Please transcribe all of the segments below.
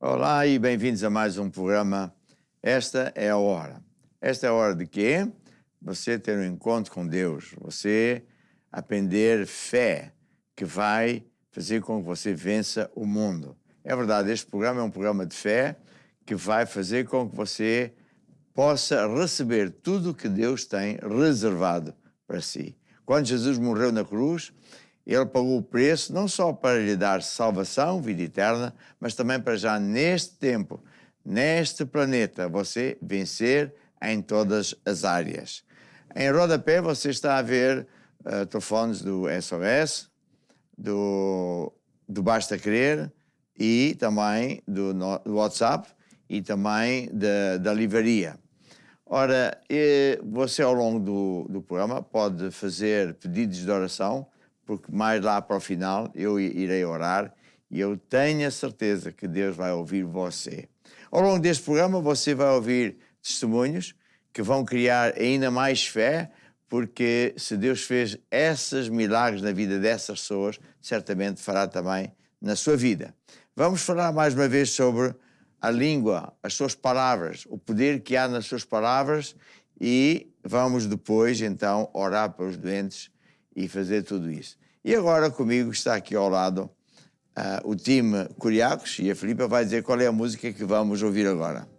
Olá e bem-vindos a mais um programa. Esta é a hora. Esta é a hora de quê? Você ter um encontro com Deus, você aprender fé que vai fazer com que você vença o mundo. É verdade, este programa é um programa de fé que vai fazer com que você possa receber tudo o que Deus tem reservado para si. Quando Jesus morreu na cruz, ele pagou o preço não só para lhe dar salvação, vida eterna, mas também para já neste tempo, neste planeta, você vencer em todas as áreas. Em rodapé você está a ver telefones do SOS, do Basta Crer e também do WhatsApp e também da livraria. Ora, você ao longo do programa pode fazer pedidos de oração, porque mais lá para o final eu irei orar e eu tenho a certeza que Deus vai ouvir você. Ao longo deste programa você vai ouvir testemunhos que vão criar ainda mais fé, porque se Deus fez esses milagres na vida dessas pessoas, certamente fará também na sua vida. Vamos falar mais uma vez sobre a língua, as suas palavras, o poder que há nas suas palavras e vamos depois então orar para os doentes e fazer tudo isso. E agora comigo está aqui ao lado o time Curiacos e a Filipa vai dizer qual é a música que vamos ouvir agora.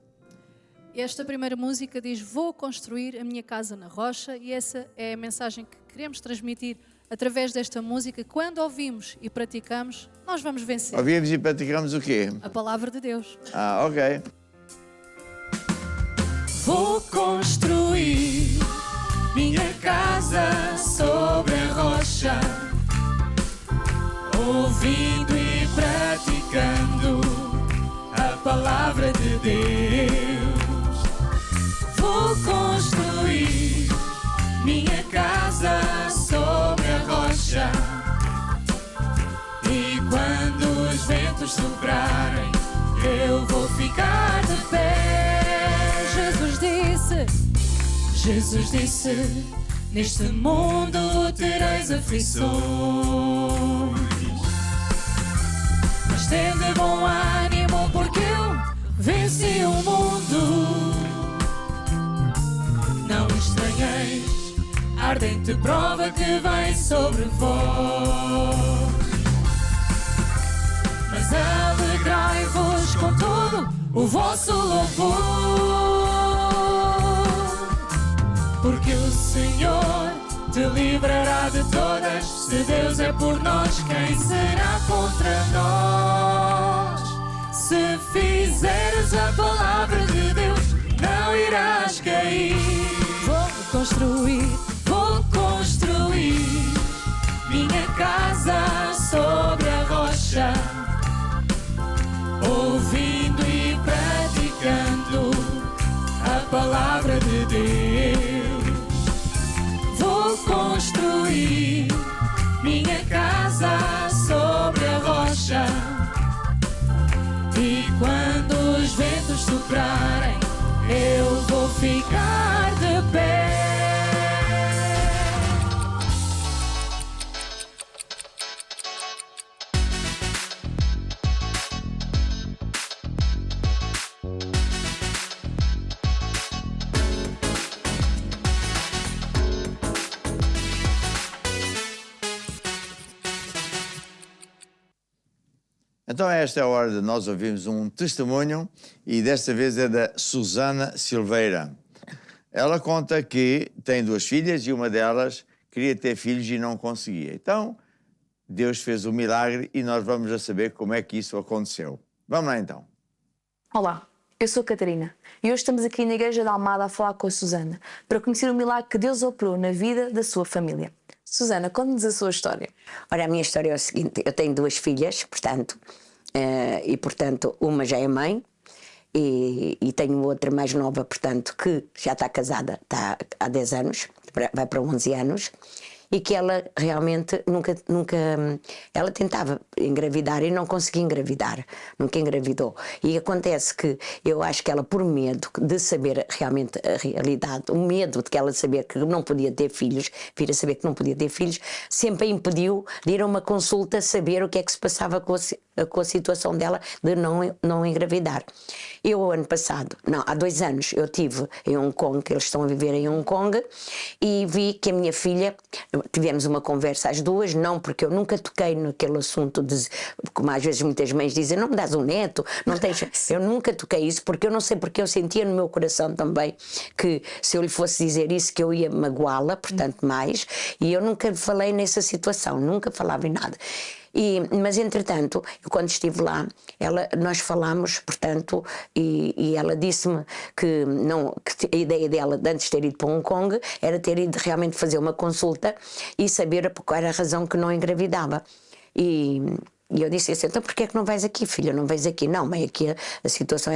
Esta primeira música diz: vou construir a minha casa na rocha, e essa é a mensagem que queremos transmitir através desta música. Quando ouvimos e praticamos, nós vamos vencer. Ouvimos e praticamos o quê? A palavra de Deus. Ok. Vou construir minha casa sobre a rocha, ouvindo e praticando a palavra de Deus. Vou construir minha casa sobre a rocha, e quando os ventos soprarem, eu vou ficar de pé. Jesus disse, neste mundo tereis aflições, mas tende bom ânimo, porque eu venci o mundo. Não estranheis a ardente prova que vem sobre vós, mas alegrai-vos com todo o vosso louvor, porque o Senhor te livrará de todas. Se Deus é por nós, quem será contra nós? Se fizeres a palavra de Deus, não irás cair. Vou construir minha casa sobre a rocha, ouvindo e praticando a palavra de Deus. Vou construir minha casa sobre a rocha, e quando os ventos soprarem, eu vou ficar de pé. Então esta é a hora de nós ouvirmos um testemunho e desta vez é da Susana Silveira. Ela conta que tem 2 filhas e uma delas queria ter filhos e não conseguia. Então Deus fez o milagre e nós vamos a saber como é que isso aconteceu. Vamos lá então. Olá, eu sou a Catarina e hoje estamos aqui na Igreja da Almada a falar com a Susana para conhecer o milagre que Deus operou na vida da sua família. Susana, conte-nos a sua história. Ora, a minha história é o seguinte: eu tenho 2 filhas, portanto, uma já é mãe e tenho outra mais nova, portanto, que já está casada, está há 10 anos, vai para 11 anos, e que ela realmente nunca ela tentava engravidar e não conseguia engravidar, nunca engravidou. E acontece que eu acho que ela, por medo de saber realmente a realidade, o medo de que ela saber que não podia ter filhos, vir a saber que não podia ter filhos, sempre a impediu de ir a uma consulta saber o que é que se passava com com a situação dela de não engravidar. Eu, ano passado, não, há 2 anos, eu estive em Hong Kong, que eles estão a viver em Hong Kong, e vi que a minha filha, tivemos uma conversa às duas, não porque eu nunca toquei naquele assunto, como às vezes muitas mães dizem, não me dás um neto, não tens... Eu nunca toquei isso, porque eu não sei, porque eu sentia no meu coração também que se eu lhe fosse dizer isso, que eu ia magoá-la, portanto mais, e eu nunca falei nessa situação, nunca falava em nada. Mas entretanto, eu, quando estive lá, nós falámos, portanto, e ela disse-me que a ideia dela, antes de ter ido para Hong Kong, era ter ido realmente fazer uma consulta e saber qual era a razão que não engravidava. E eu disse assim, então porquê é que não vais aqui, filha? Não vais aqui? Não, mãe, aqui a situação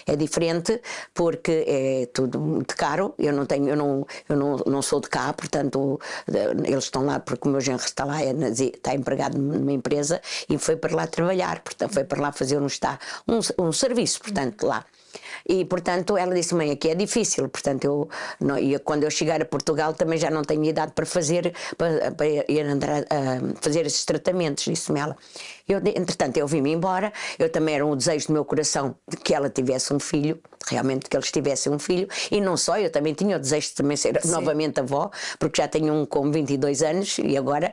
é diferente, porque é tudo muito caro, eu não sou de cá, portanto, eles estão lá porque o meu genro está lá, está empregado numa empresa e foi para lá trabalhar, portanto, foi para lá fazer um serviço, portanto, lá. E, portanto, ela disse, mãe, aqui é difícil, portanto, quando eu chegar a Portugal também já não tenho idade para ir andar a fazer esses tratamentos, disse-me ela. Entretanto, eu vim-me embora, eu também era um desejo do meu coração de que ela tivesse um filho, realmente que eles tivessem um filho, e não só, eu também tinha o desejo de também ser novamente avó, porque já tenho um com 22 anos e agora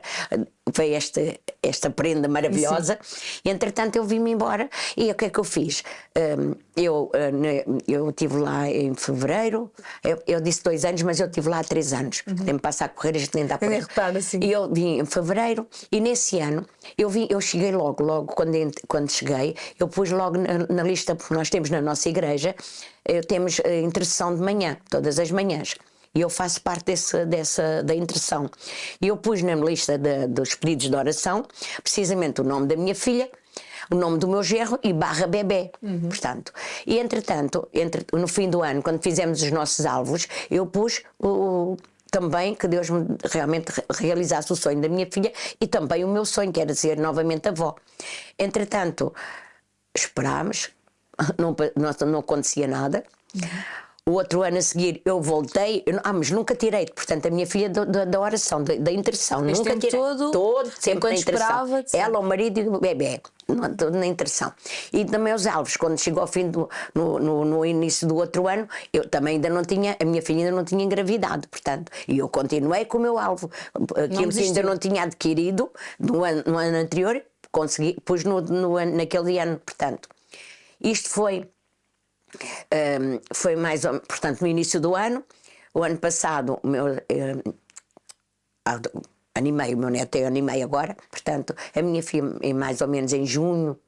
veio esta prenda maravilhosa. E, entretanto, eu vim-me embora e o que é que eu fiz? Eu estive lá em fevereiro, eu disse 2 anos, mas eu estive lá há 3 anos, tem-me passar a correr, a gente nem dá para ver. E eu vim em fevereiro e nesse ano eu cheguei logo quando cheguei, eu pus logo na lista, porque nós temos na nossa igreja, temos a intercessão de manhã, todas as manhãs. E eu faço parte da intercessão. E eu pus na lista dos pedidos de oração, precisamente o nome da minha filha, o nome do meu genro e / bebê, portanto. E entretanto, no fim do ano, quando fizemos os nossos alvos, eu pus também que Deus me realmente realizasse o sonho da minha filha e também o meu sonho, que era ser novamente avó. Entretanto, esperámos, não acontecia nada. O outro ano a seguir eu voltei, mas nunca tirei, portanto, a minha filha da oração, da intercessão. Este nunca tempo tirei. todo Sempre na intercessão. Ela, o marido e o bebê, tudo na intercessão. E também os alvos, quando chegou ao fim no início do outro ano, eu também a minha filha ainda não tinha engravidado, portanto, e eu continuei com o meu alvo. Aquilo que ainda não tinha adquirido no ano anterior, consegui, pus naquele ano, portanto. Isto foi mais ou menos, portanto, no início do ano. O ano passado, animei, o meu neto eu animei agora, portanto, a minha filha mais ou menos em julho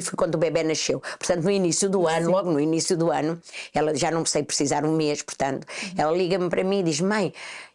foi quando o bebê nasceu. Portanto, no início do ano, logo no início do ano, ela já não sei precisar um mês, portanto, ela liga-me para mim e diz, mãe,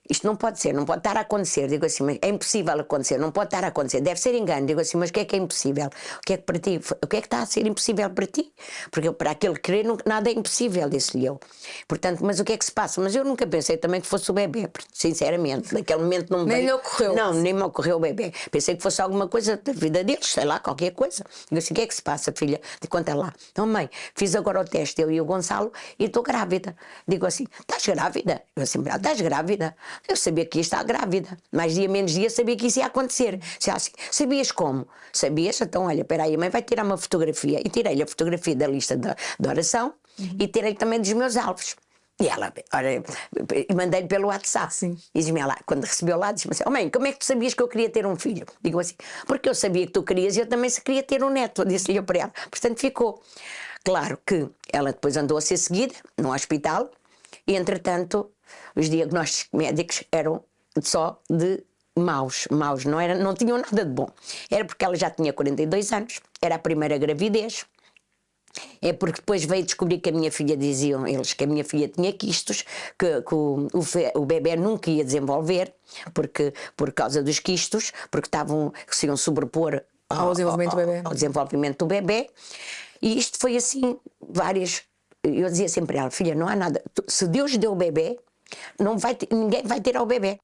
isto não pode ser, não pode estar a acontecer. Digo assim, mas é impossível acontecer, não pode estar a acontecer, deve ser engano. Digo assim, mas o que é impossível? O que é que para ti, o que é que está a ser impossível para ti? Porque para aquele que querer nada é impossível, disse-lhe eu. Portanto, mas o que é que se passa? Mas eu nunca pensei também que fosse o bebê, sinceramente, naquele momento não me nem veio. lhe ocorreu. Não, nem me ocorreu o bebê. Pensei que fosse alguma coisa da vida deles, sei lá, qualquer coisa. Digo assim, o que é que se passa, filha? De conta lá. Não, mãe, fiz agora o teste, eu e o Gonçalo, e estou grávida. Digo assim, estás grávida? Eu assim, estás grávida? Eu sabia que ia estar grávida. Mais dia, menos dia, sabia que isso ia acontecer. Assim, sabias como? Sabias? Então, olha, espera aí, a mãe vai tirar uma fotografia. E tirei-lhe a fotografia da lista de oração e tirei também dos meus alvos. E ela, olha, mandei-lhe pelo WhatsApp. Sim. E diz-me lá, quando recebeu lá, diz-me assim, mãe, como é que tu sabias que eu queria ter um filho? Digo assim, porque eu sabia que tu querias e eu também queria ter um neto, disse-lhe para ela. Portanto, ficou. Claro que ela depois andou a ser seguida no hospital e, entretanto, os diagnósticos médicos eram só de maus, não tinham nada de bom. Era porque ela já tinha 42 anos, era a primeira gravidez. É porque depois veio descobrir que a minha filha, diziam eles, que a minha filha tinha quistos, que o bebê nunca ia desenvolver, por causa dos quistos, porque se iam sobrepor ao desenvolvimento do bebê. E isto foi assim, eu dizia sempre a ela, filha, não há nada, se Deus deu o bebê, ninguém vai ter ao bebê.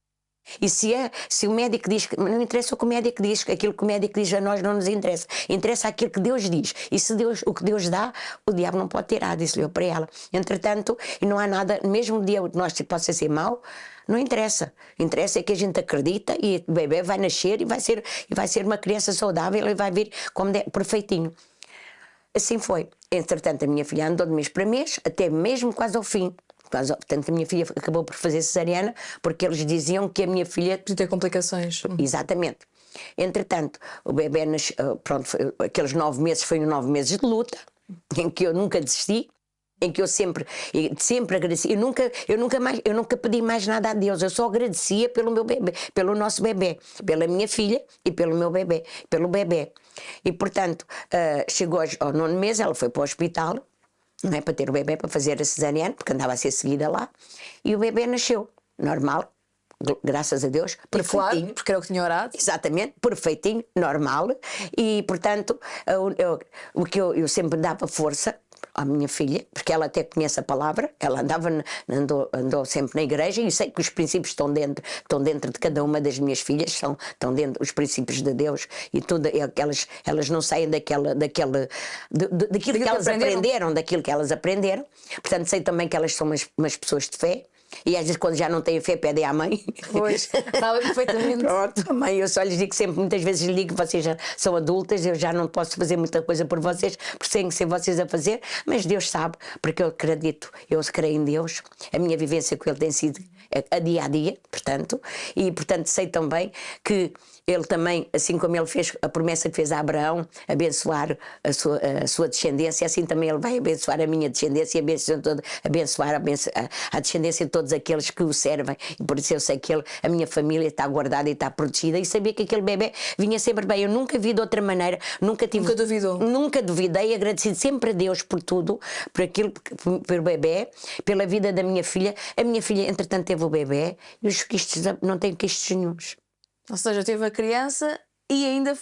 E se o médico diz, não interessa o que o médico diz, aquilo que o médico diz a nós não nos interessa. Interessa aquilo que Deus diz. E se o que Deus dá, o diabo não pode tirar, disse-lhe eu para ela. Entretanto, e não há nada, mesmo o diagnóstico possa ser mau, não interessa. Interessa é que a gente acredita e o bebê vai nascer e vai ser uma criança saudável e vai vir como perfeitinho. Assim foi. Entretanto, a minha filha andou de mês para mês, até mesmo quase ao fim. Portanto, a minha filha acabou por fazer cesariana porque eles diziam que a minha filha... De ter complicações. Exatamente. Entretanto, o bebê nasceu, pronto, aqueles 9 meses foram 9 meses de luta, em que eu nunca desisti, em que eu sempre agradeci. Eu nunca pedi mais nada a Deus, eu só agradecia pelo meu bebê, pelo nosso bebê, pela minha filha e pelo meu bebê, pelo bebê. E portanto, chegou ao 9º mês, ela foi para o hospital, não é, para ter o bebê, para fazer a cesariana, porque andava a ser seguida lá, e o bebê nasceu, normal, graças a Deus, perfeitinho. Claro, porque era o que tinha orado. Exatamente, perfeitinho, normal, e portanto, o que eu sempre dava força à minha filha, porque ela até conhece a palavra, ela andou sempre na igreja, e sei que os princípios estão dentro de cada uma das minhas filhas, estão dentro os princípios de Deus, e tudo, elas não saem daquilo que elas aprenderam, daquilo que elas aprenderam. Portanto, sei também que elas são umas pessoas de fé. E às vezes quando já não têm fé pedem à mãe. Pois, estava perfeitamente. Pronto, mãe, eu só lhes digo sempre, muitas vezes lhes digo que vocês já são adultas, eu já não posso fazer muita coisa por vocês, porque têm que ser vocês a fazer, mas Deus sabe, porque eu acredito, eu creio em Deus, a minha vivência com Ele tem sido a dia a dia, portanto, e portanto sei também que Ele também, assim como Ele fez a promessa que fez a Abraão, abençoar a sua descendência, assim também Ele vai abençoar a minha descendência e abençoar a descendência de todos aqueles que o servem. E por isso eu sei que a minha família está guardada e está protegida, e sabia que aquele bebê vinha sempre bem. Eu nunca vi de outra maneira, nunca duvidou. Nunca duvidei, agradecido sempre a Deus por tudo, por aquilo, pelo bebê, pela vida da minha filha. A minha filha, entretanto, teve o bebê e os quistes não tem quistes nenhuns. Ou seja, teve a criança e ainda...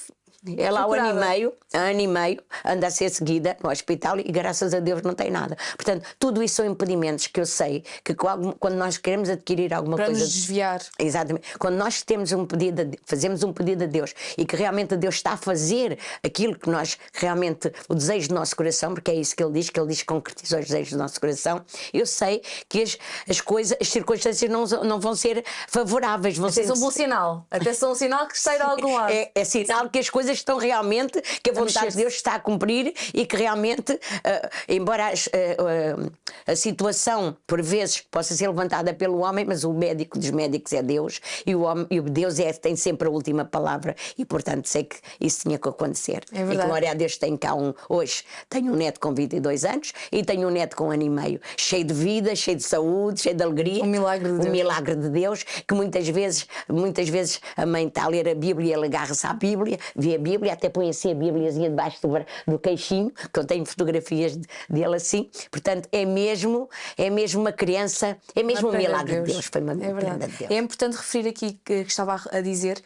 Ela há um ano e meio anda a ser seguida no hospital e graças a Deus não tem nada. Portanto, tudo isso são impedimentos que eu sei que quando nós queremos adquirir alguma coisa... Para nos desviar. Exatamente. Quando nós fazemos um pedido a Deus e que realmente Deus está a fazer aquilo que nós realmente, o desejo do nosso coração, porque é isso que Ele diz que concretizou os desejos do nosso coração, eu sei que as circunstâncias não vão ser favoráveis. Até são um bom sinal. Até são um sinal que sai de algum lado. É sinal que as coisas estão realmente, que a vontade de Deus está a cumprir e que realmente, embora a situação por vezes possa ser levantada pelo homem, mas o médico dos médicos é Deus, e o Deus tem sempre a última palavra, e portanto sei que isso tinha que acontecer. É verdade. E glória a Deus, tenho cá hoje tenho um neto com 22 anos e tenho um neto com 1 ano e meio, cheio de vida, cheio de saúde, cheio de alegria. Um milagre de Deus. Um milagre de Deus, que muitas vezes a mãe está a ler a Bíblia e ele agarra-se à Bíblia, vê a Bíblia, até põe assim a Bíbliazinha debaixo do queixinho, que eu tenho fotografias dele assim. Portanto, é mesmo uma criança, é mesmo um milagre de Deus. Foi uma prenda de Deus. É importante referir aqui que estava a dizer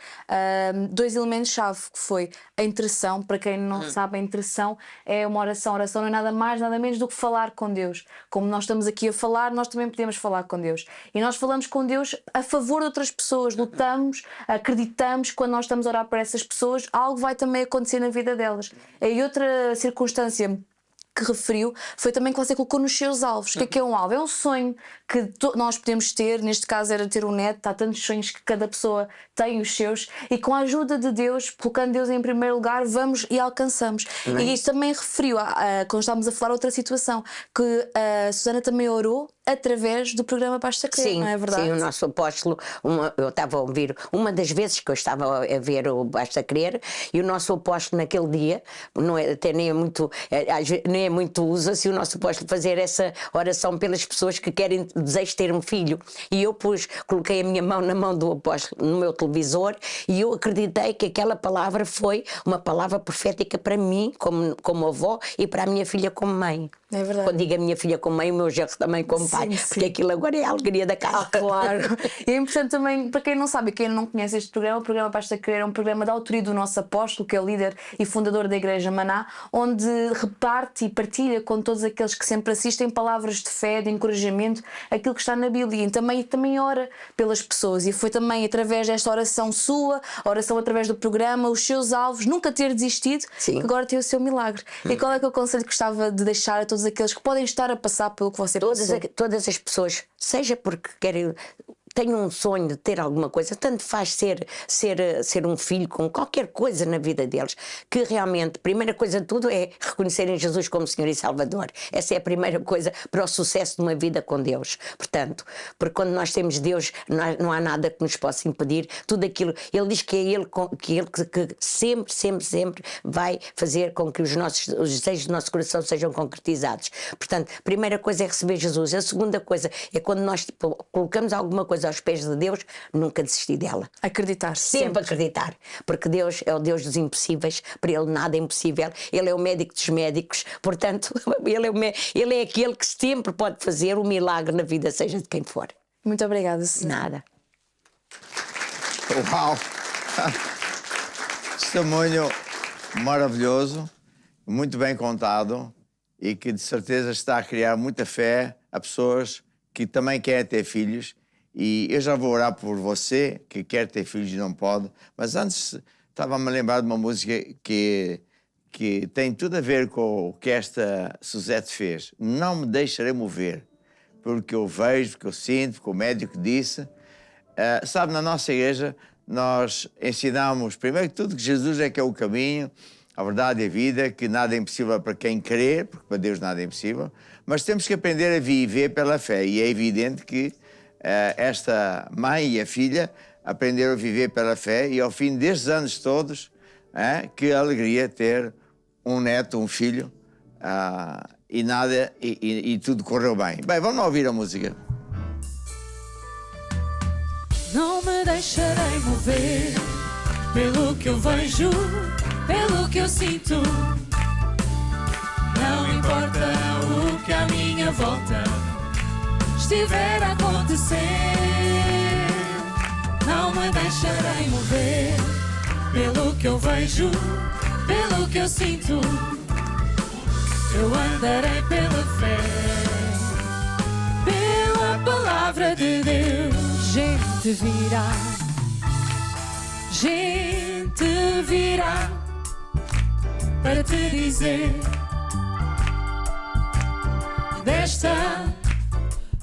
2 elementos-chave, que foi a intercessão. Para quem não sabe, a intercessão é uma oração. A oração não é nada mais, nada menos do que falar com Deus. Como nós estamos aqui a falar, nós também podemos falar com Deus. E nós falamos com Deus a favor de outras pessoas, lutamos, acreditamos que quando nós estamos a orar por essas pessoas, algo vai também acontecer na vida delas. E outra circunstância que referiu foi também que você colocou nos seus alvos. O que é um alvo? É um sonho que nós podemos ter, neste caso era ter um neto. Há tantos sonhos que cada pessoa tem os seus, e com a ajuda de Deus, colocando Deus em primeiro lugar, vamos e alcançamos. E isto também referiu, quando estávamos a falar, outra situação, que a Susana também orou através do programa Basta Crer, sim, não é verdade? Sim, o nosso apóstolo, eu estava a ouvir, uma das vezes que eu estava a ver o Basta Crer, e o nosso apóstolo naquele dia, até nem é muito uso assim o nosso apóstolo fazer essa oração pelas pessoas que desejam ter um filho, e eu coloquei a minha mão na mão do apóstolo no meu televisor, e eu acreditei que aquela palavra foi uma palavra profética para mim como avó e para a minha filha como mãe. É verdade. Quando digo a minha filha como mãe, o meu genro também como pai. Sim. Porque aquilo agora é a alegria da casa. Claro. E é importante também, para quem não sabe, quem não conhece este programa, o programa Basta Querer é um programa de autoria do nosso apóstolo, que é o líder e fundador da Igreja Maná, onde reparte e partilha com todos aqueles que sempre assistem palavras de fé, de encorajamento, aquilo que está na Bíblia. E também ora pelas pessoas. E foi também através desta oração sua, a oração através do programa, os seus alvos, nunca ter desistido, Sim. que agora tem o seu milagre. E qual é que é o conselho que gostava de deixar a todos aqueles que podem estar a passar pelo que você passou? Todas as pessoas, seja porque querem, tenham um sonho de ter alguma coisa, tanto faz ser um filho com qualquer coisa na vida deles, que realmente, a primeira coisa de tudo é reconhecerem Jesus como Senhor e Salvador. Essa é a primeira coisa para o sucesso de uma vida com Deus. Portanto, porque quando nós temos Deus, não há nada que nos possa impedir tudo aquilo. Ele diz que é Ele que sempre vai fazer com que os desejos do nosso coração sejam concretizados. Portanto, a primeira coisa é receber Jesus. A segunda coisa é quando nós colocamos alguma coisa aos pés de Deus, nunca desistir dela. Acreditar. Sempre acreditar. Porque Deus é o Deus dos impossíveis, para Ele nada é impossível. Ele é o médico dos médicos, portanto, Ele é aquele que sempre pode fazer o milagre na vida, seja de quem for. Muito obrigada, senhor. Nada. Uau! Testemunho maravilhoso, muito bem contado e que de certeza está a criar muita fé a pessoas que também querem ter filhos. E eu já vou orar por você que quer ter filhos e não pode, mas antes estava-me a lembrar de uma música que tem tudo a ver com o que esta Suzete fez. Não me deixarei mover, pelo que eu vejo, pelo que eu sinto, porque o médico disse. Sabe, na nossa igreja nós ensinamos, primeiro que tudo, que Jesus é que é o caminho, a verdade e a vida, que nada é impossível para quem crer, porque para Deus nada é impossível, mas temos que aprender a viver pela fé. E é evidente que esta mãe e a filha aprenderam a viver pela fé e ao fim destes anos todos, que alegria ter um neto, um filho, e tudo correu bem. Bem, vamos ouvir a música. Não me deixarei mover pelo que eu vejo, pelo que eu sinto. Não importa o que à minha volta estiver a acontecer, não me deixarei mover pelo que eu vejo, pelo que eu sinto. Eu andarei pela fé, pela palavra de Deus. Gente virá para te dizer: desta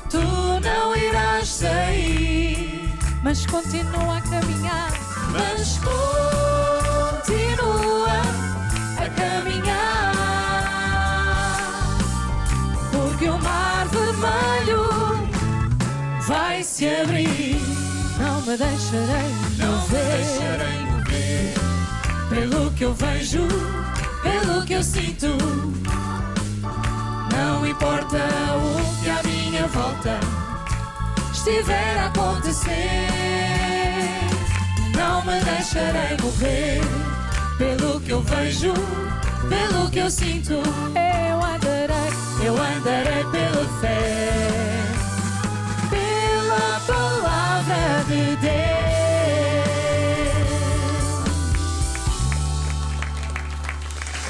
tu não irás sair, Mas continua a caminhar. mas continua a caminhar, porque o mar vermelho vai se abrir. Não me deixarei Não me mover. deixarei mover pelo que eu vejo, pelo que eu sinto. Não importa o que à minha volta estiver a acontecer, não me deixarei mover pelo que eu vejo, pelo que eu sinto. Eu andarei pela fé, pela palavra de Deus.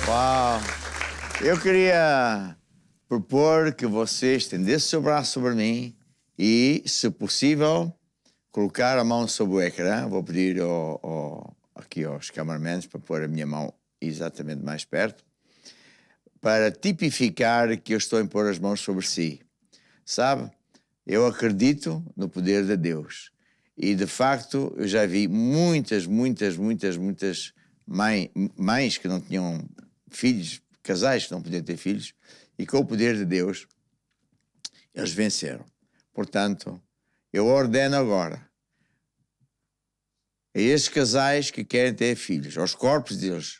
Uau! Eu queria propor que você estendesse seu braço sobre mim e, se possível, colocar a mão sobre o ecrã. Vou pedir aqui aos cameramans para pôr a minha mão exatamente mais perto, para tipificar que eu estou a impor as mãos sobre si. Sabe, eu acredito no poder de Deus. E, de facto, eu já vi muitas mães que não tinham filhos, casais que não podiam ter filhos, e com o poder de Deus, eles venceram. Portanto, eu ordeno agora a estes casais que querem ter filhos, aos corpos deles,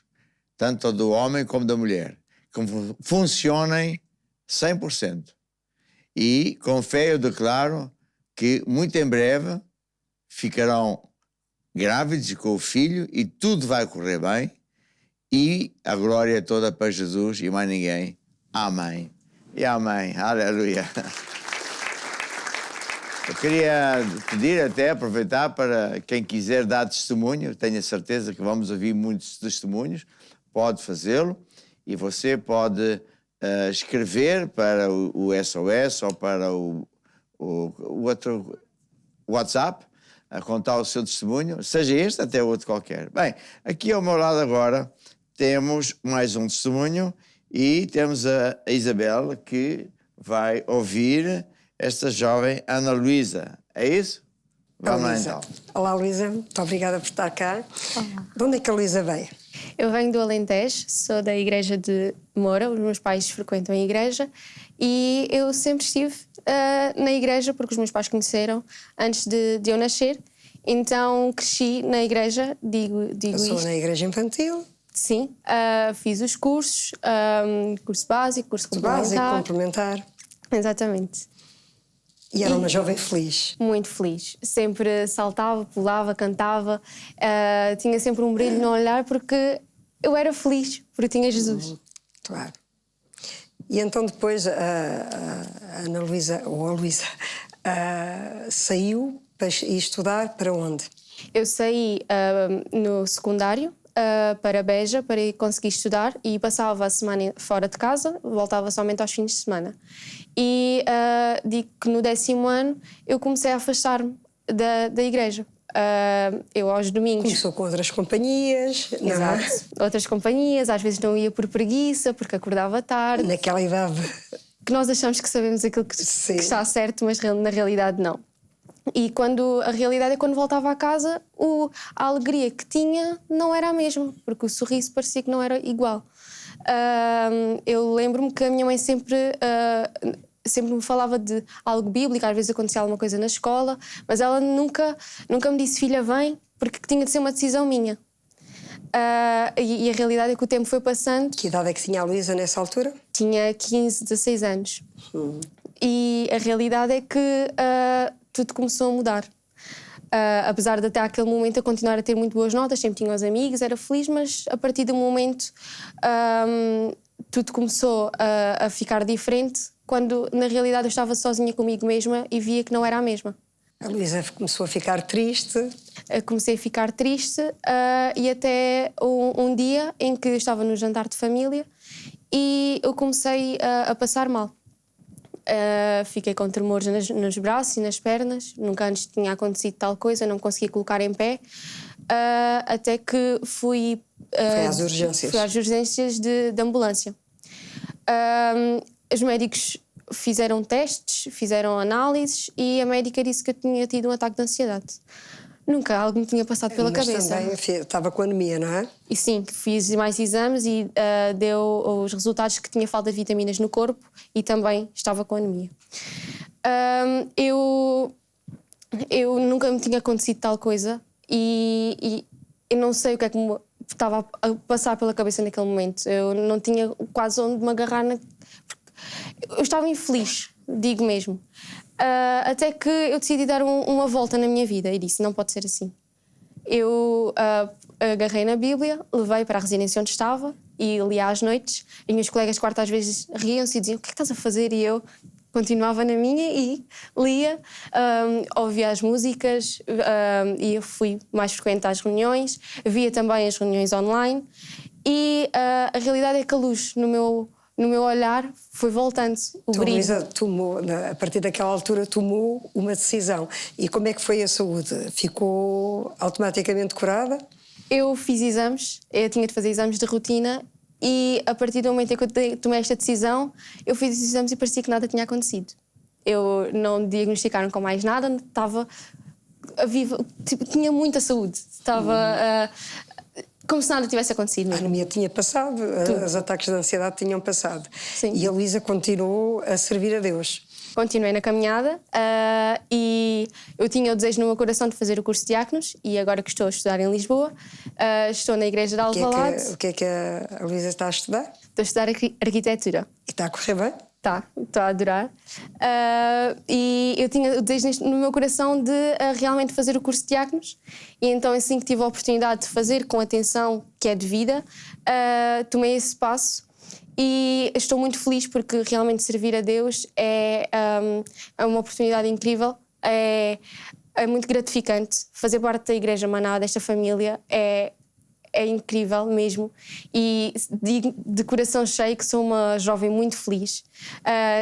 tanto do homem como da mulher, que funcionem 100%. E, com fé, eu declaro que, muito em breve, ficarão grávidos com o filho e tudo vai correr bem e a glória é toda para Jesus e mais ninguém. Amém. e amém. Aleluia. Eu queria pedir até, aproveitar para quem quiser dar testemunho, tenho a certeza que vamos ouvir muitos testemunhos, pode fazê-lo e você pode escrever para o SOS ou para o outro WhatsApp, a contar o seu testemunho, seja este até outro qualquer. Bem, aqui ao meu lado agora temos mais um testemunho e temos a Isabel que vai ouvir esta jovem Ana Luísa. É isso? Vamos lá então. Olá, Luísa. Muito obrigada por estar cá. Olá. De onde é que a Luísa veio? Eu venho do Alentejo, sou da igreja de Moura, os meus pais frequentam a igreja e eu sempre estive na igreja porque os meus pais conheceram antes de eu nascer, então cresci na igreja, digo Passou isto. Na igreja infantil? Sim, fiz os cursos, curso básico, curso complementar. Exatamente. E era uma jovem feliz? Muito feliz. Sempre saltava, pulava, cantava. Tinha sempre um brilho no olhar porque eu era feliz, porque tinha Jesus. Claro. E então depois a Ana Luísa, ou a Luísa, saiu para ir estudar para onde? Eu saí no secundário para Beja para conseguir estudar e passava a semana fora de casa, voltava somente aos fins de semana. E digo que no 10º ano eu comecei a afastar-me da igreja. Eu aos domingos... Começou com outras companhias. Exato. Outras companhias, às vezes não ia por preguiça, porque acordava tarde. Naquela idade. Que nós achamos que sabemos aquilo que está certo, mas na realidade não. E a realidade é quando voltava a casa, a alegria que tinha não era a mesma, porque o sorriso parecia que não era igual. Eu lembro-me que a minha mãe sempre me falava de algo bíblico, às vezes acontecia alguma coisa na escola, mas ela nunca me disse, filha, vem, porque tinha de ser uma decisão minha. E a realidade é que o tempo foi passando. Que idade é que tinha a Luísa nessa altura? Tinha 15, 16 anos. E a realidade é que tudo começou a mudar. Apesar de até aquele momento eu continuar a ter muito boas notas, sempre tinha os amigos, era feliz, mas a partir do momento tudo começou a ficar diferente, quando na realidade eu estava sozinha comigo mesma e via que não era a mesma. A Luísa começou a ficar triste. Comecei a ficar triste e até um dia em que eu estava no jantar de família e eu comecei a passar mal. Fiquei com tremores nos braços e nas pernas, nunca antes tinha acontecido tal coisa, não me conseguia colocar em pé, até que fui às urgências. Fui às urgências de ambulância. Os médicos fizeram testes, fizeram análises e a médica disse que eu tinha tido um ataque de ansiedade. Nunca algo me tinha passado pela cabeça. Mas também estava com anemia, não é? E sim, fiz mais exames e deu os resultados que tinha falta de vitaminas no corpo e também estava com anemia. Eu nunca me tinha acontecido tal coisa e eu não sei o que é que me estava a passar pela cabeça naquele momento. Eu não tinha quase onde me agarrar. Eu estava infeliz, digo mesmo. Até que eu decidi dar uma volta na minha vida e disse, não pode ser assim. Eu agarrei na Bíblia, levei para a residência onde estava e lia às noites. E meus colegas de quarto às vezes riam-se e diziam, o que é que estás a fazer? E eu continuava na minha e lia, ouvia as músicas e eu fui mais frequente às reuniões, via também as reuniões online e a realidade é que a luz no meu olhar foi voltando, o brilho. Luísa tomou, a partir daquela altura, tomou uma decisão. E como é que foi a saúde? Ficou automaticamente curada? Eu fiz exames, eu tinha de fazer exames de rotina e a partir do momento em que eu tomei esta decisão, eu fiz os exames e parecia que nada tinha acontecido. Eu não diagnosticaram com mais nada, estava viva, tinha muita saúde, estava... como se nada tivesse acontecido. A anemia tinha passado, os ataques de ansiedade tinham passado. Sim. E a Luísa continuou a servir a Deus. Continuei na caminhada e eu tinha o desejo no meu coração de fazer o curso de diáconos e agora que estou a estudar em Lisboa, estou na igreja de Alvalade. O que é que a Luísa está a estudar? Estou a estudar arquitetura. E está a correr bem? Estou a adorar. E eu tinha o desejo no meu coração de realmente fazer o curso de diáconos e então assim que tive a oportunidade de fazer com a atenção que é devida, tomei esse passo e estou muito feliz porque realmente servir a Deus é uma oportunidade incrível, é muito gratificante. Fazer parte da Igreja Maná, desta família, é incrível mesmo, e de coração cheio que sou uma jovem muito feliz.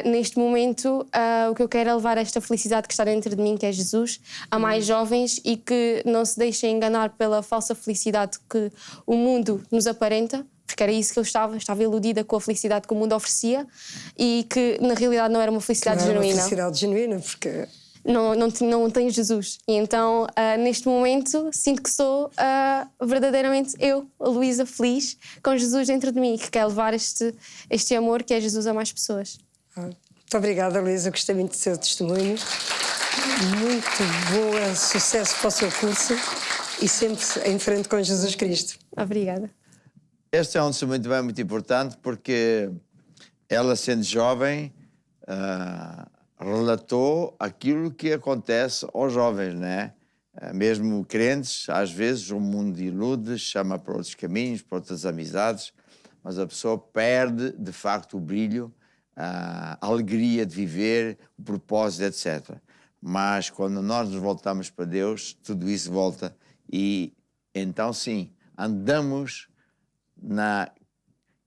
Neste momento, o que eu quero é levar esta felicidade que está dentro de mim, que é Jesus, a mais jovens, e que não se deixem enganar pela falsa felicidade que o mundo nos aparenta, porque era isso que eu estava iludida com a felicidade que o mundo oferecia, e que na realidade não era uma felicidade Não era uma genuína. felicidade genuína, porque Não tenho Jesus. E então, neste momento, sinto que sou verdadeiramente eu, a Luísa, feliz com Jesus dentro de mim, que quer levar este amor que é Jesus a mais pessoas. Muito obrigada, Luísa. Gostei muito do seu testemunho. Muito boa, sucesso para o seu curso e sempre em frente com Jesus Cristo. Obrigada. Este é um testemunho também muito importante porque ela, sendo jovem, relatou aquilo que acontece aos jovens, né? Mesmo crentes, às vezes o mundo ilude, chama para outros caminhos, para outras amizades, mas a pessoa perde, de facto, o brilho, a alegria de viver, o propósito, etc. Mas quando nós nos voltamos para Deus, tudo isso volta e então sim, andamos na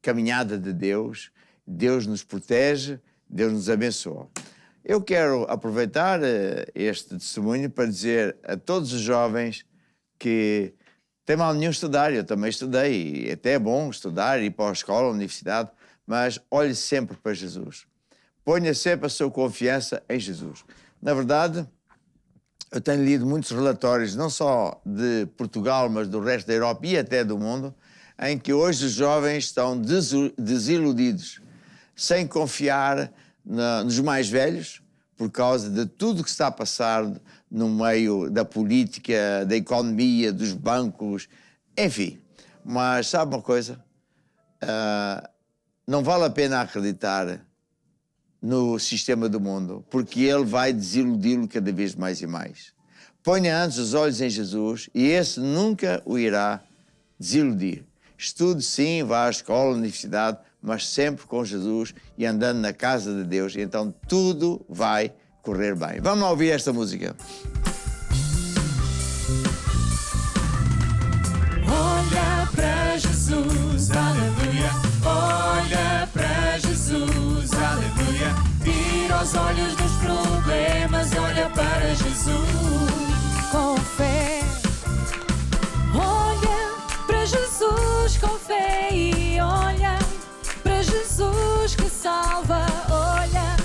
caminhada de Deus, Deus nos protege, Deus nos abençoa. Eu quero aproveitar este testemunho para dizer a todos os jovens que tem mal nenhum estudar, eu também estudei, e até é bom estudar, ir para a escola, a universidade, mas olhe sempre para Jesus. Ponha sempre a sua confiança em Jesus. Na verdade, eu tenho lido muitos relatórios, não só de Portugal, mas do resto da Europa e até do mundo, em que hoje os jovens estão desiludidos, sem confiar nos mais velhos, por causa de tudo que está a passar no meio da política, da economia, dos bancos, enfim. Mas sabe uma coisa? Não vale a pena acreditar no sistema do mundo, porque ele vai desiludi-lo cada vez mais e mais. Ponha antes os olhos em Jesus e esse nunca o irá desiludir. Estude sim, vá à escola, à universidade, mas sempre com Jesus e andando na casa de Deus, e então tudo vai correr bem. Vamos lá ouvir esta música. Olha para Jesus, aleluia. Olha para Jesus, aleluia. Tira os olhos dos problemas e olha para Jesus. Com fé, olha para Jesus com fé e olha para Jesus que salva, olha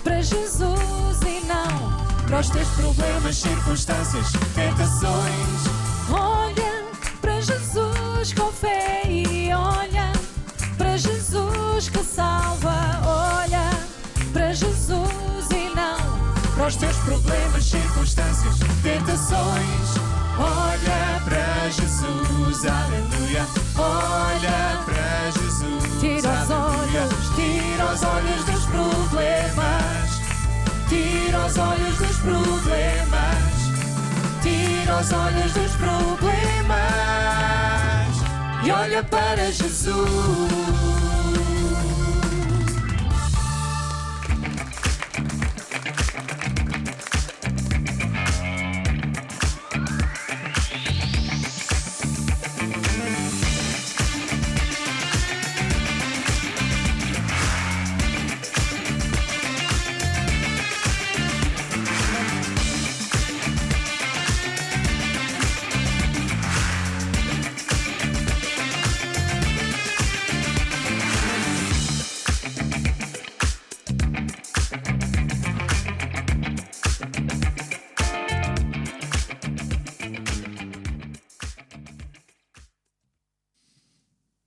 para Jesus e não para os teus Problemas, circunstâncias, tentações. Olha para Jesus com fé e olha para Jesus que salva, olha para Jesus e não Para os teus problemas, circunstâncias, tentações. Olha para Jesus, aleluia. Olha para Jesus, Tira os aleluia. olhos. Tira os olhos dos problemas. Tira os olhos dos problemas. Tira os olhos dos problemas. E olha para Jesus.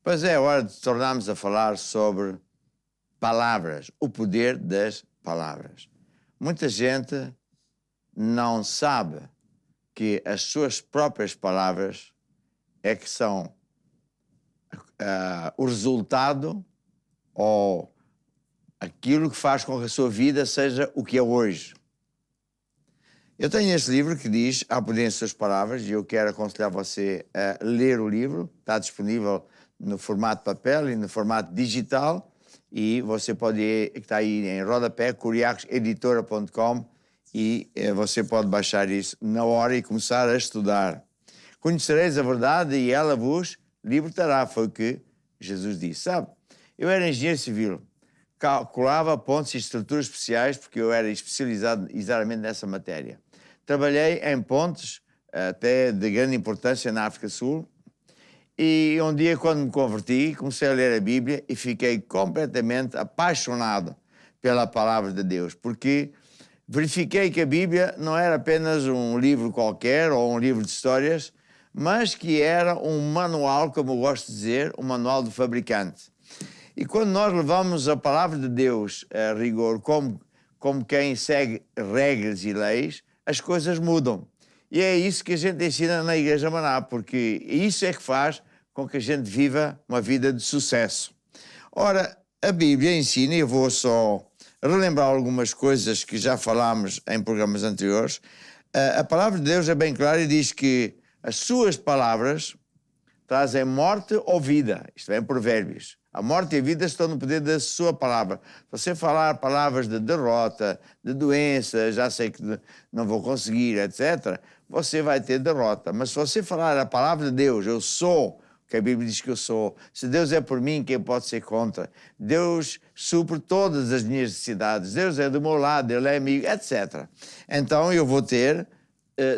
Pois é, hora de tornarmos a falar sobre palavras, o poder das palavras. Muita gente não sabe que as suas próprias palavras é que são o resultado ou aquilo que faz com que a sua vida seja o que é hoje. Eu tenho este livro que diz Há Poder em Suas Palavras e eu quero aconselhar você a ler o livro. Está disponível no formato papel e no formato digital. e você pode ir, está aí em rodapé, curiacoseditora.com, e você pode baixar isso na hora e começar a estudar. Conhecereis a verdade e ela vos libertará, foi o que Jesus disse. Sabe, eu era engenheiro civil, calculava pontes e estruturas especiais porque eu era especializado exatamente nessa matéria. Trabalhei em pontes até de grande importância na África Sul, e um dia, quando me converti, comecei a ler a Bíblia e fiquei completamente apaixonado pela palavra de Deus, porque verifiquei que a Bíblia não era apenas um livro qualquer ou um livro de histórias, mas que era um manual, como eu gosto de dizer, um manual do fabricante. E quando nós levamos a palavra de Deus a rigor, como quem segue regras e leis, as coisas mudam. E é isso que a gente ensina na Igreja Maná, porque isso é que faz com que a gente viva uma vida de sucesso. Ora, a Bíblia ensina, e eu vou só relembrar algumas coisas que já falámos em programas anteriores. A palavra de Deus é bem clara e diz que as suas palavras trazem morte ou vida. Isto é em Provérbios. A morte e a vida estão no poder da sua palavra. Você falar palavras de derrota, de doença, já sei que não vou conseguir, etc., você vai ter derrota. Mas se você falar a palavra de Deus, eu sou, que a Bíblia diz que eu sou, se Deus é por mim, quem pode ser contra? Deus supre todas as minhas necessidades, Deus é do meu lado, Ele é amigo, etc. Então eu vou ter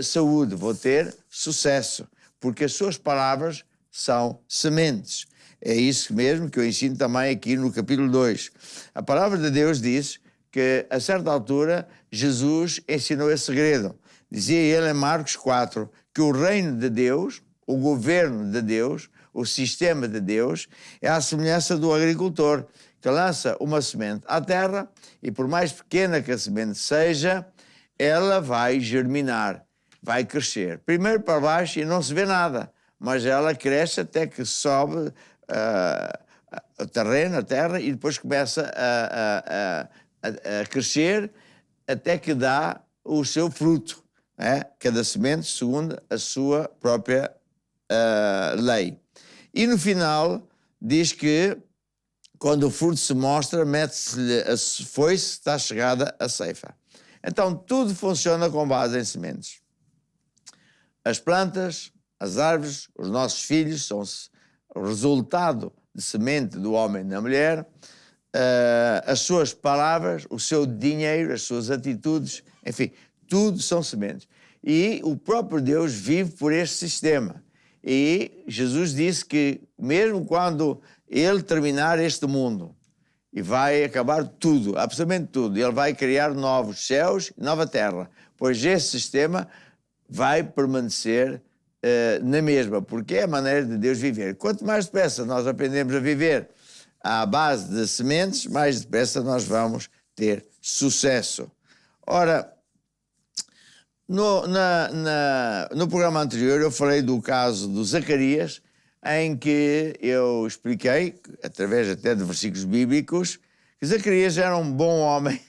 saúde, vou ter sucesso, porque as suas palavras são sementes. É isso mesmo que eu ensino também aqui no capítulo 2. A palavra de Deus diz que, a certa altura, Jesus ensinou esse segredo. Dizia ele em Marcos 4 que o reino de Deus, o governo de Deus, o sistema de Deus, é a semelhança do agricultor que lança uma semente à terra e, por mais pequena que a semente seja, ela vai germinar, vai crescer. Primeiro para baixo e não se vê nada, mas ela cresce até que sobe o terreno, a terra, e depois começa a crescer até que dá o seu fruto. Cada semente segundo a sua própria lei. E no final diz que quando o fruto se mostra, mete-se-lhe a foice, está chegada a ceifa. Então tudo funciona com base em sementes. As plantas, as árvores, os nossos filhos são o resultado de semente do homem e da mulher, as suas palavras, o seu dinheiro, as suas atitudes, enfim, tudo são sementes. E o próprio Deus vive por este sistema. E Jesus disse que mesmo quando Ele terminar este mundo, e vai acabar tudo, absolutamente tudo, Ele vai criar novos céus e nova terra, pois esse sistema vai permanecer na mesma, porque é a maneira de Deus viver. Quanto mais depressa nós aprendemos a viver à base de sementes, mais depressa nós vamos ter sucesso. Ora, no programa anterior eu falei do caso do Zacarias, em que eu expliquei, através até de versículos bíblicos, que Zacarias era um bom homem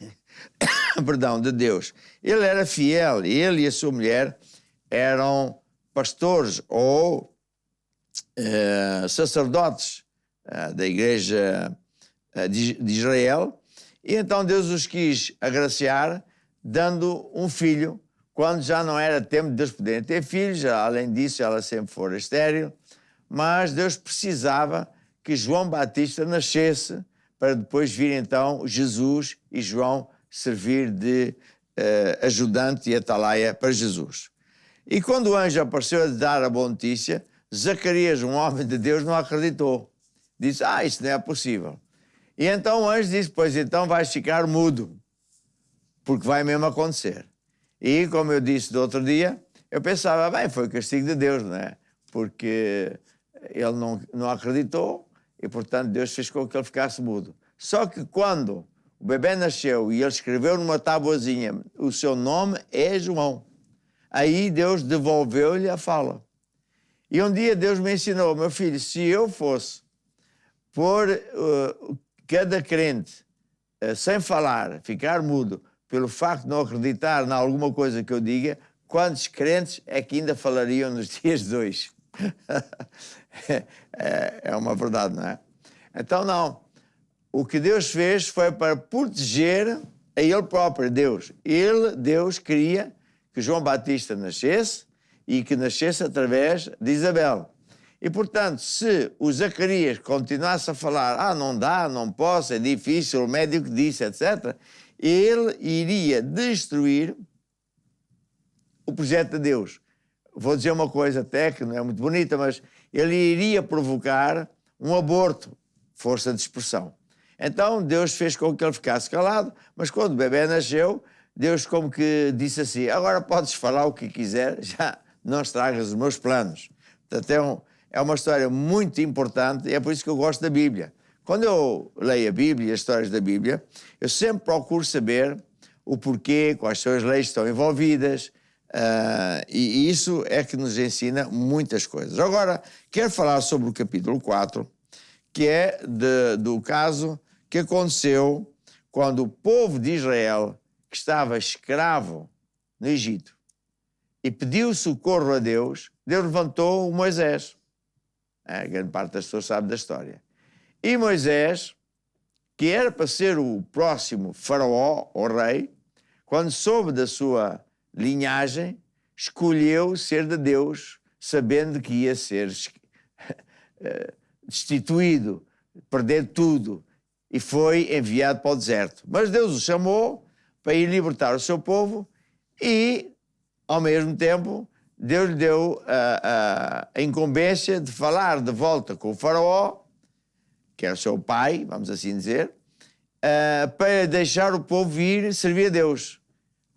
perdão, de Deus. Ele era fiel, ele e a sua mulher eram pastores ou sacerdotes da igreja de Israel, e então Deus os quis agraciar dando um filho, quando já não era tempo de Deus poderem ter filhos. Além disso, ela sempre fora estéril, mas Deus precisava que João Batista nascesse para depois vir então Jesus e João servir de ajudante e atalaia para Jesus. E quando o anjo apareceu a dar a boa notícia, Zacarias, um homem de Deus, não acreditou. Disse, isso não é possível. E então o anjo disse, pois então vais ficar mudo, porque vai mesmo acontecer. E como eu disse do outro dia, eu pensava, foi o castigo de Deus, não é? Porque ele não acreditou e, portanto, Deus fez com que ele ficasse mudo. Só que quando o bebê nasceu e ele escreveu numa tabuazinha, o seu nome é João, aí Deus devolveu-lhe a fala. E um dia Deus me ensinou, meu filho, se eu fosse pôr cada crente sem falar, ficar mudo, pelo facto de não acreditar em alguma coisa que eu diga, quantos crentes é que ainda falariam nos dias de hoje? É uma verdade, não é? Então, não. o que Deus fez foi para proteger a Ele próprio, Deus. Deus, queria que João Batista nascesse e que nascesse através de Isabel. E, portanto, se o Zacarias continuasse a falar, não dá, não posso, é difícil, o médico disse, etc., ele iria destruir o projeto de Deus. Vou dizer uma coisa até que não é muito bonita, mas ele iria provocar um aborto, força de expressão. Então, Deus fez com que ele ficasse calado, mas quando o bebê nasceu, Deus como que disse assim, agora podes falar o que quiser, já não estragas os meus planos. Portanto, é uma história muito importante e é por isso que eu gosto da Bíblia. Quando eu leio a Bíblia, as histórias da Bíblia, eu sempre procuro saber o porquê, quais são as leis que estão envolvidas, e isso é que nos ensina muitas coisas. Agora, quero falar sobre o capítulo 4, que é do caso que aconteceu quando o povo de Israel, que estava escravo no Egito, e pediu socorro a Deus, Deus levantou o Moisés. A grande parte das pessoas sabe da história. E Moisés, que era para ser o próximo faraó, ou rei, quando soube da sua linhagem, escolheu ser de Deus, sabendo que ia ser destituído, perder tudo, e foi enviado para o deserto. Mas Deus o chamou para ir libertar o seu povo e, ao mesmo tempo, Deus lhe deu a incumbência de falar de volta com o faraó, que era o seu pai, vamos assim dizer, para deixar o povo vir servir a Deus.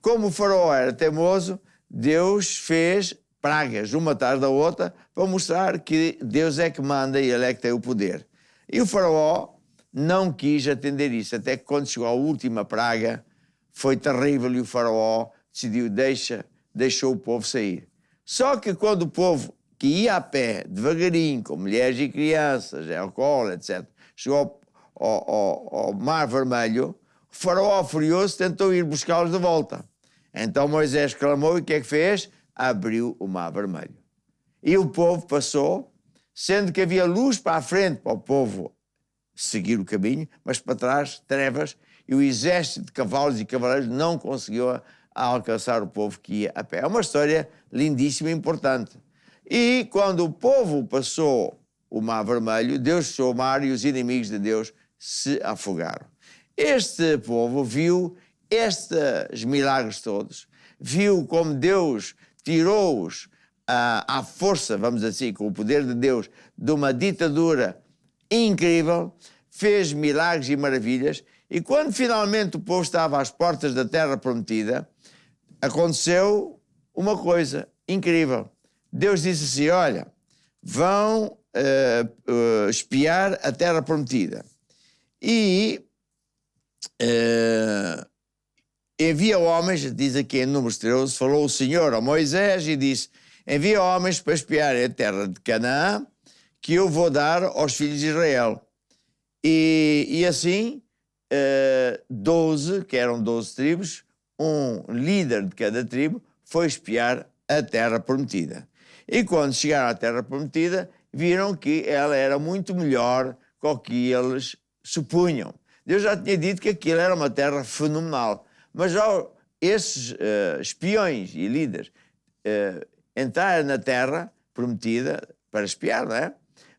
Como o faraó era teimoso, Deus fez pragas, uma atrás da outra, para mostrar que Deus é que manda e Ele é que tem o poder. E o faraó não quis atender isso, até que quando chegou a última praga, foi terrível e o faraó decidiu, deixou o povo sair. Só que quando o povo que ia a pé, devagarinho, com mulheres e crianças, álcool, etc., chegou ao Mar Vermelho, o faraó furioso tentou ir buscá-los de volta. Então Moisés clamou e o que é que fez? Abriu o Mar Vermelho. E o povo passou, sendo que havia luz para a frente para o povo seguir o caminho, mas para trás, trevas, e o exército de cavalos e cavaleiros não conseguiu alcançar o povo que ia a pé. É uma história lindíssima e importante. E quando o povo passou o Mar Vermelho, Deus fechou o mar e os inimigos de Deus se afogaram. Este povo viu estes milagres todos, viu como Deus tirou-os à força, vamos dizer assim, com o poder de Deus, de uma ditadura incrível, fez milagres e maravilhas, e quando finalmente o povo estava às portas da Terra Prometida, aconteceu uma coisa incrível. Deus disse assim, olha, vão espiar a Terra Prometida. E envia homens, diz aqui em Números 13, falou o Senhor a Moisés e disse, envia homens para espiar a terra de Canaã, que eu vou dar aos filhos de Israel. E assim, 12, que eram 12 tribos, um líder de cada tribo, foi espiar a Terra Prometida. E quando chegaram à Terra Prometida, viram que ela era muito melhor do que eles supunham. Deus já tinha dito que aquilo era uma terra fenomenal. Mas ao esses espiões e líderes entraram na Terra Prometida para espiar, não é?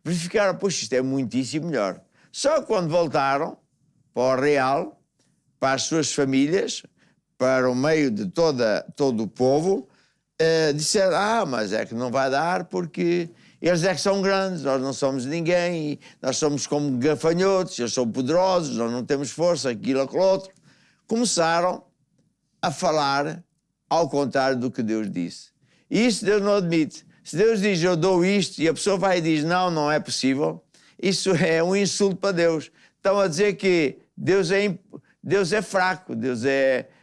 Verificaram, pois isto é muitíssimo melhor. Só quando voltaram para o real, para as suas famílias, para o meio de todo o povo, disseram, mas é que não vai dar porque eles é que são grandes, nós não somos ninguém, nós somos como gafanhotos, eles são poderosos, nós não temos força, aquilo, aquilo outro. Começaram a falar ao contrário do que Deus disse. E isso Deus não admite. Se Deus diz, eu dou isto, e a pessoa vai e diz, não, não é possível, isso é um insulto para Deus. Estão a dizer que Deus é fraco,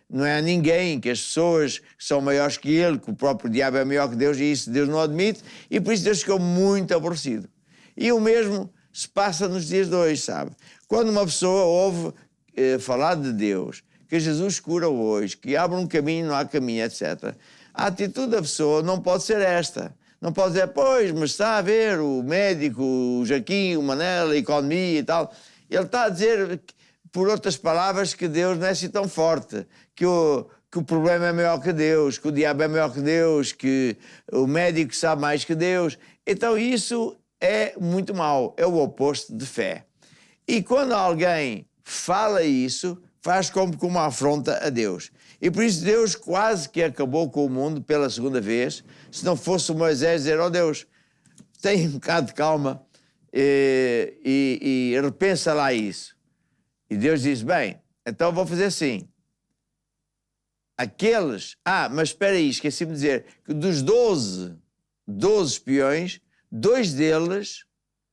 não é ninguém, que as pessoas são maiores que Ele, que o próprio diabo é maior que Deus, e isso Deus não admite, e por isso Deus ficou muito aborrecido. E o mesmo se passa nos dias de hoje, sabe? Quando uma pessoa ouve falar de Deus, que Jesus cura hoje, que abre um caminho, não há caminho, etc. A atitude da pessoa não pode ser esta. Não pode dizer, pois, mas está a ver o médico, o Jaquim, o Manel, a economia e tal. Ele está a dizer, por outras palavras, que Deus não é assim tão forte, que o problema é maior que Deus, que o diabo é maior que Deus, que o médico sabe mais que Deus. Então isso é muito mau, é o oposto de fé. E quando alguém fala isso, faz como com uma afronta a Deus. E por isso Deus quase que acabou com o mundo pela segunda vez, se não fosse o Moisés dizer, oh Deus, tem um bocado de calma e repensa lá isso. E Deus diz, bem, então vou fazer assim. Aqueles... mas espera aí, esqueci-me de dizer que dos 12 espiões, 2 deles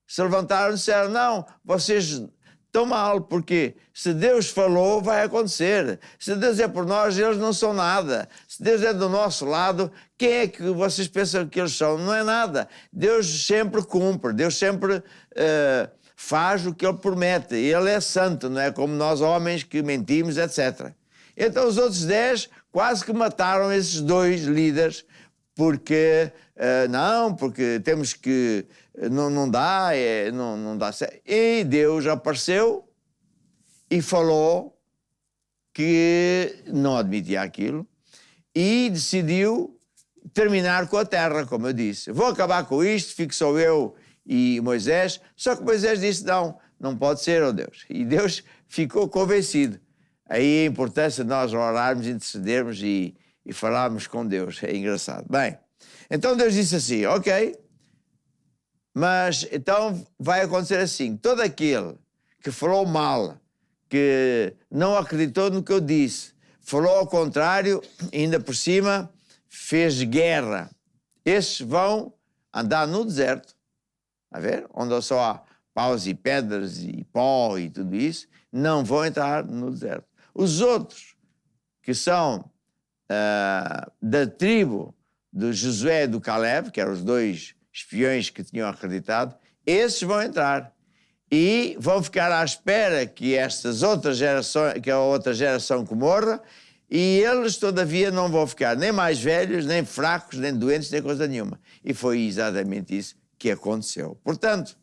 se levantaram e disseram, não, vocês estão mal, porque se Deus falou, vai acontecer. Se Deus é por nós, eles não são nada. Se Deus é do nosso lado, quem é que vocês pensam que eles são? Não é nada. Deus sempre cumpre, Deus sempre faz o que Ele promete. Ele é santo, não é como nós homens que mentimos, etc. Então os outros 10 quase que mataram esses 2 líderes, porque porque temos que... Não dá, não dá certo. E Deus apareceu e falou que não admitia aquilo e decidiu terminar com a terra, como eu disse. Vou acabar com isto, fico só eu e Moisés. Só que Moisés disse, não pode ser, ó Deus. E Deus ficou convencido. Aí a importância de nós orarmos, intercedermos e falarmos com Deus. É engraçado. Bem, então Deus disse assim, ok, mas então vai acontecer assim, todo aquele que falou mal, que não acreditou no que eu disse, falou ao contrário, ainda por cima fez guerra, esses vão andar no deserto, a ver, onde só há paus e pedras e pó e tudo isso, não vão entrar no deserto. Os outros, que são da tribo de Josué e do Caleb, que eram os 2 espiões que tinham acreditado, esses vão entrar e vão ficar à espera que a outra geração que morra, e eles, todavia, não vão ficar nem mais velhos, nem fracos, nem doentes, nem coisa nenhuma. E foi exatamente isso que aconteceu. Portanto,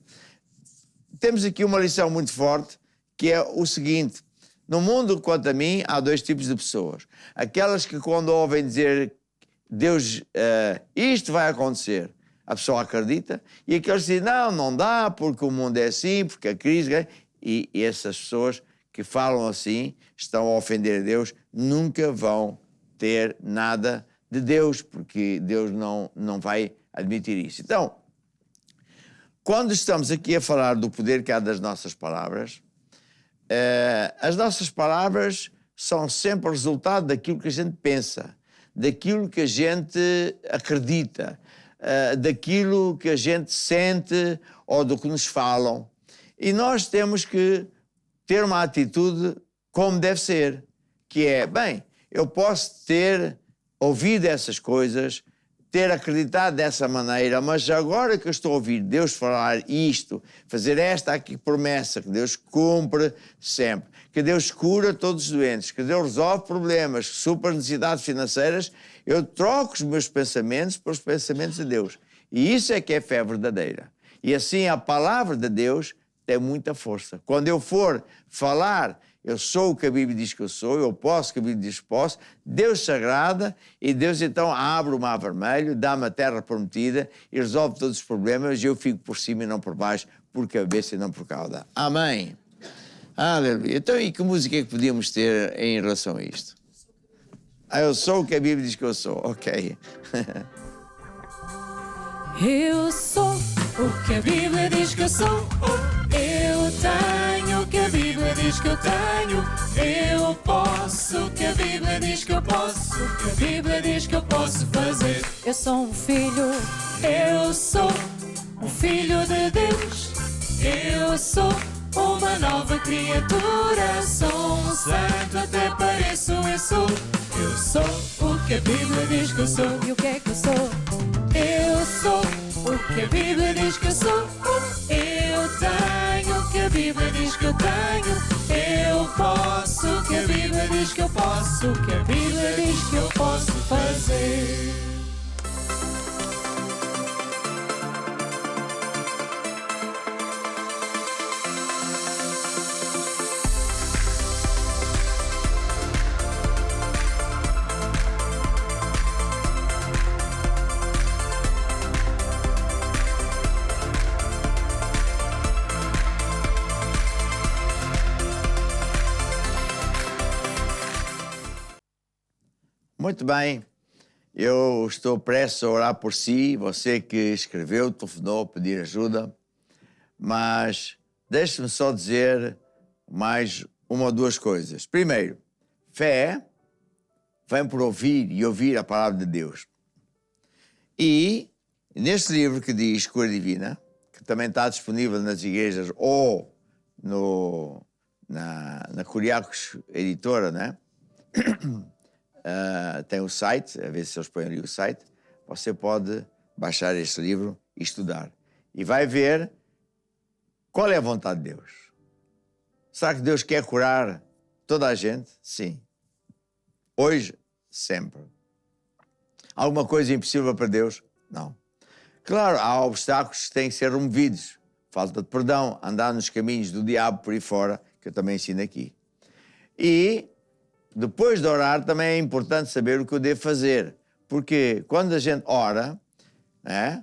temos aqui uma lição muito forte, que é o seguinte: no mundo, quanto a mim, há 2 tipos de pessoas. Aquelas que, quando ouvem dizer Deus, isto vai acontecer, a pessoa acredita, e aqueles que dizem, não dá, porque o mundo é assim, porque a crise... E essas pessoas que falam assim, estão a ofender a Deus, nunca vão ter nada de Deus, porque Deus não vai admitir isso. Então, quando estamos aqui a falar do poder que há das nossas palavras, as nossas palavras são sempre o resultado daquilo que a gente pensa, daquilo que a gente acredita, daquilo que a gente sente ou do que nos falam. E nós temos que ter uma atitude como deve ser, que é, bem, eu posso ter ouvido essas coisas, ter acreditado dessa maneira, mas agora que eu estou a ouvir Deus falar isto, fazer esta aqui promessa, que Deus cumpre sempre, que Deus cura todos os doentes, que Deus resolve problemas, que supra as necessidades financeiras, eu troco os meus pensamentos pelos pensamentos de Deus. E isso é que é fé verdadeira. E assim a palavra de Deus tem muita força. Quando eu for falar, eu sou o que a Bíblia diz que eu sou, eu posso o que a Bíblia diz que posso, Deus se agrada e Deus então abre o mar vermelho, dá-me a terra prometida e resolve todos os problemas e eu fico por cima e não por baixo, por cabeça e não por cauda. Amém. Aleluia. Então, e que música é que podíamos ter em relação a isto? Eu sou o que a Bíblia diz que eu sou. Ok. Eu sou o que a Bíblia diz que eu sou. Eu tenho o que a Bíblia diz que eu tenho. Eu posso o que a Bíblia diz que eu posso. O que a Bíblia diz que eu posso fazer. Eu sou um filho, Eu sou um filho de Deus. Eu sou uma nova criatura. Sou um santo, até pareço eu sou. Eu sou o que a Bíblia diz que eu sou. e o que é que eu sou? Eu sou o que a Bíblia diz que eu sou. Eu tenho o que a Bíblia diz que eu tenho. Eu posso o que a Bíblia diz que eu posso. O que a Bíblia diz que eu posso fazer. Muito bem. Eu estou prestes a orar por si, você que escreveu, telefonou, pedir ajuda. Mas deixe-me só dizer mais uma ou duas coisas. Primeiro, fé vem por ouvir e ouvir a palavra de Deus. E neste livro que diz Cura Divina, que também está disponível nas igrejas ou na Curiacos Editora, né? Tem o site, a ver se eles põem ali o site. Você pode baixar este livro e estudar. E vai ver qual é a vontade de Deus. Será que Deus quer curar toda a gente? Sim. Hoje, sempre. Alguma coisa impossível para Deus? Não. Claro, há obstáculos que têm que ser removidos. Falta de perdão, andar nos caminhos do diabo por aí fora, que eu também ensino aqui. E depois de orar também é importante saber o que eu devo fazer. Porque quando a gente ora, né,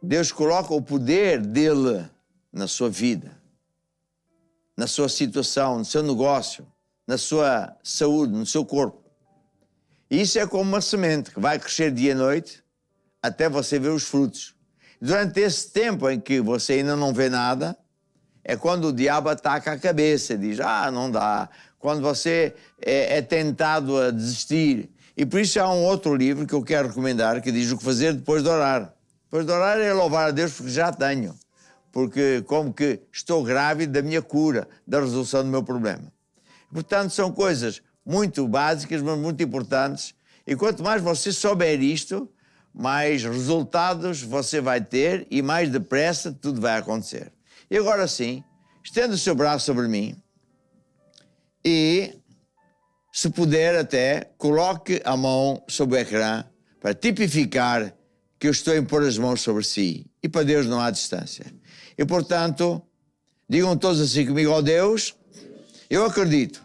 Deus coloca o poder dele na sua vida, na sua situação, no seu negócio, na sua saúde, no seu corpo. E isso é como uma semente que vai crescer dia e noite até você ver os frutos. Durante esse tempo em que você ainda não vê nada, é quando o diabo ataca a cabeça, diz, não dá. Quando você é tentado a desistir. E por isso há um outro livro que eu quero recomendar, que diz o que fazer depois de orar. Depois de orar é louvar a Deus porque já tenho. Porque como que estou grávido da minha cura, da resolução do meu problema. Portanto, são coisas muito básicas, mas muito importantes. E quanto mais você souber isto, mais resultados você vai ter e mais depressa tudo vai acontecer. E agora sim, estenda o seu braço sobre mim e, se puder até, coloque a mão sobre o ecrã para tipificar que eu estou a impor as mãos sobre si. E para Deus não há distância. E, portanto, digam todos assim comigo, ó Deus, eu acredito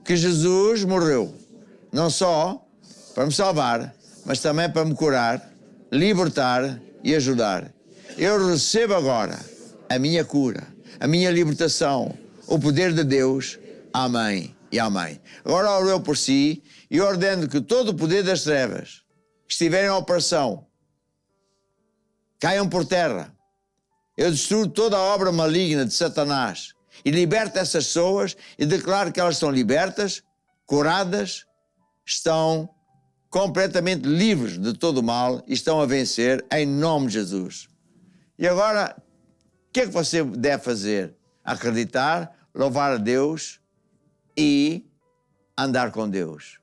que Jesus morreu, não só para me salvar, mas também para me curar, libertar e ajudar. Eu recebo agora a minha cura, a minha libertação, o poder de Deus. Amém e amém. Agora oro eu por si e ordeno que todo o poder das trevas que estiverem em operação caiam por terra. Eu destruo toda a obra maligna de Satanás e liberto essas pessoas e declaro que elas estão libertas, curadas, estão completamente livres de todo o mal e estão a vencer em nome de Jesus. E agora, o que é que você deve fazer? Acreditar, louvar a Deus e andar com Deus.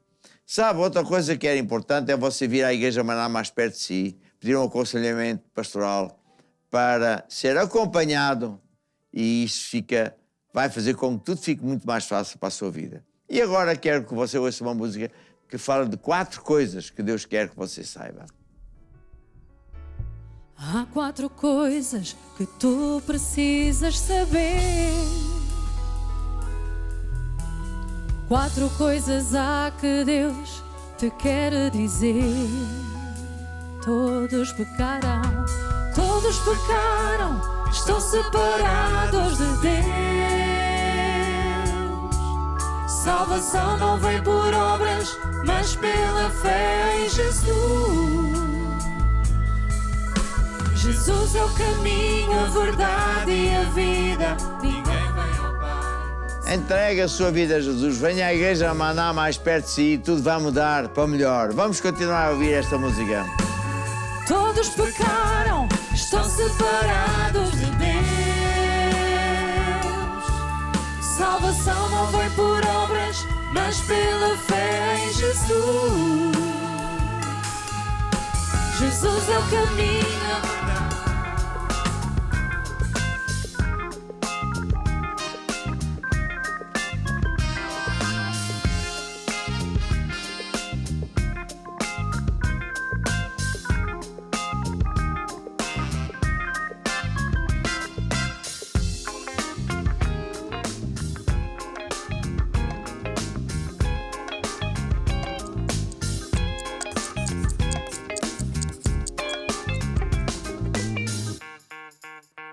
Sabe, outra coisa que era importante é você vir à Igreja Maná mais perto de si, pedir um aconselhamento pastoral para ser acompanhado e isso vai fazer com que tudo fique muito mais fácil para a sua vida. E agora quero que você ouça uma música que fala de 4 coisas que Deus quer que você saiba. Há 4 coisas que tu precisas saber. 4 coisas há que Deus te quer dizer. Todos pecaram, estão separados de Deus. Salvação não vem por obras, mas pela fé em Jesus. Jesus é o caminho, a verdade e a vida. Ninguém vem ao Pai. Entregue a sua vida a Jesus. Venha à Igreja Maná mais perto de si e tudo vai mudar para melhor. Vamos continuar a ouvir esta música. Todos pecaram, estão separados de Deus. Salvação não vem por obras, mas pela fé em Jesus. Jesus é o caminho,